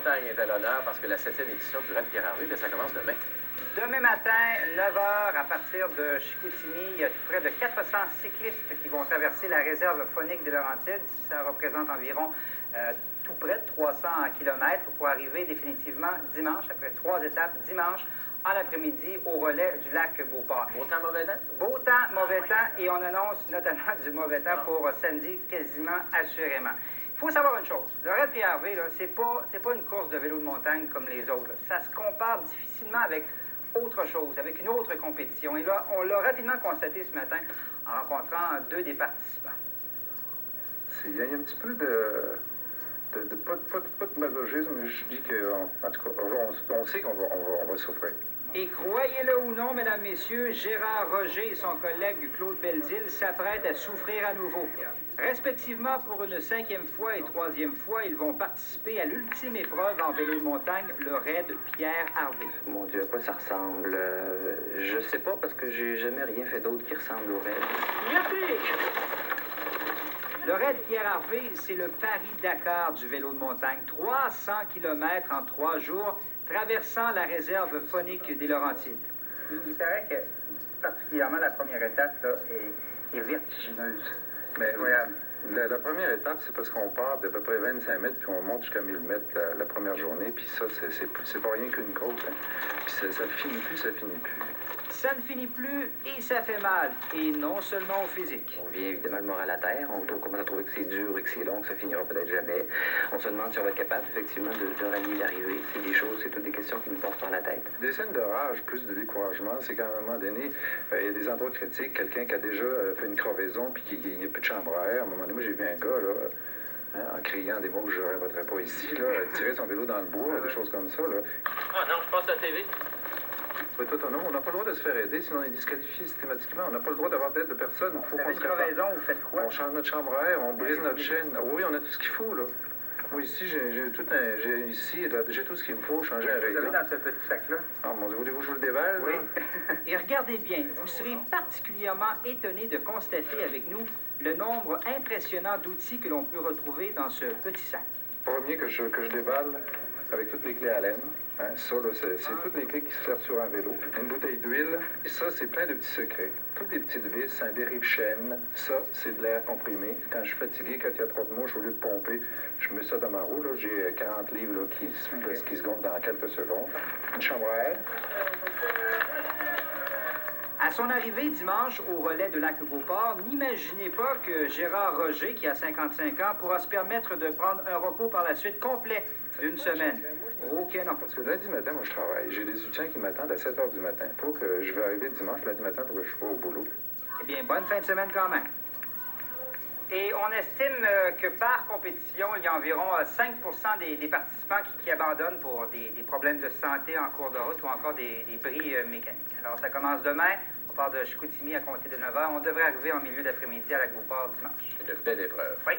montagne est à l'honneur parce que la 7e édition du Raid Pierre Harvey, ça commence demain. Demain matin, 9 h, à partir de Chicoutimi, il y a près de 400 cyclistes qui vont traverser la réserve faunique des Laurentides. Ça représente environ tout près de 300 km pour arriver définitivement dimanche, après 3 étapes, dimanche en après-midi au relais du lac Beauport. Beau temps, mauvais temps? Beau temps, mauvais temps, et on annonce notamment du mauvais temps pour samedi, quasiment assurément. Il faut savoir une chose, le Raid Pierre Harvey, c'est pas une course de vélo de montagne comme les autres. Ça se compare difficilement avec autre chose, avec une autre compétition. Et là, on l'a rapidement constaté ce matin en rencontrant 2 des participants. Il y a un petit peu pas de masochisme, mais je dis qu'en tout cas, on sait qu'on va souffrir. Et croyez-le ou non, mesdames, messieurs, Gérard Roger et son collègue Claude Belzile s'apprêtent à souffrir à nouveau. Respectivement, pour une 5e fois et 3e fois, ils vont participer à l'ultime épreuve en vélo de montagne, le Raid Pierre Harvey. Mon Dieu, à quoi ça ressemble? Je sais pas, parce que j'ai jamais rien fait d'autre qui ressemble au Raid. Le Raid Pierre Harvey, c'est le Paris-Dakar du vélo de montagne. 300 km en 3 jours, traversant la réserve faunique des Laurentides. Il paraît que, particulièrement, la première étape là, est vertigineuse. Mais regarde, la première étape, c'est parce qu'on part d'à peu près 25 mètres, puis on monte jusqu'à 1000 mètres la première journée, puis ça, c'est pas rien qu'une côte. Hein. Puis ça finit plus, ça finit plus. Ça ne finit plus et ça fait mal, et non seulement au physique. On vient évidemment le moral à terre, on commence à trouver que c'est dur et que c'est long, que ça finira peut-être jamais. On se demande si on va être capable, effectivement, de rallier l'arrivée. C'est des choses, c'est toutes des questions qui nous passent par la tête. Des scènes de rage, plus de découragement, c'est qu'à un moment donné, il y a des endroits critiques, quelqu'un qui a déjà fait une crevaison, puis qui n'a plus de chambre à air. À un moment donné, moi, j'ai vu un gars, là, en criant des mots que je ne répéterai pas ici, là, tirer son vélo dans le bois, des choses comme ça. Là. Ah non, je passe à la TV. Faut être autonome, on n'a pas le droit de se faire aider, sinon on est disqualifié systématiquement. On n'a pas le droit d'avoir d'aide de personne. Il faut qu'on se répare. Vous faites quoi? On change notre chambre à air, on brise notre chaîne. Ah oui, on a tout ce qu'il faut, là. Moi, ici, j'ai tout ce qu'il me faut, changer un règlement. Vous avez dans ce petit sac-là? Ah, mon Dieu, voulez-vous que je vous le déballe? Oui. Là? Et regardez bien, vous serez particulièrement étonné de constater avec nous le nombre impressionnant d'outils que l'on peut retrouver dans ce petit sac. Premier que je déballe avec toutes les clés à laine. Hein, ça, c'est toutes les clés qui se servent sur un vélo. Une bouteille d'huile. Et ça, c'est plein de petits secrets. Toutes des petites vis, un dérive-chaîne. Ça, c'est de l'air comprimé. Quand je suis fatigué, quand il y a trop de mouches, au lieu de pomper, je mets ça dans ma roue. J'ai 40 livres là, qui se gonflent dans quelques secondes. Une chambre à air. À son arrivée dimanche au relais de lac Beauport, n'imaginez pas que Gérard Roger, qui a 55 ans, pourra se permettre de prendre un repos par la suite complet d'une semaine. OK, non. Parce que lundi matin, moi, je travaille. J'ai des étudiants qui m'attendent à 7 h du matin. Faut que je vais arriver dimanche, lundi matin, pour que je sois au boulot. Eh bien, bonne fin de semaine quand même. Et on estime que par compétition, il y a environ 5 des participants qui abandonnent pour des problèmes de santé en cours de route ou encore des bris mécaniques. Alors, ça commence demain. On part de Chicoutimi à compter de 9 h. On devrait arriver en milieu d'après-midi à lac Beauport dimanche. Une belle épreuve. Oui.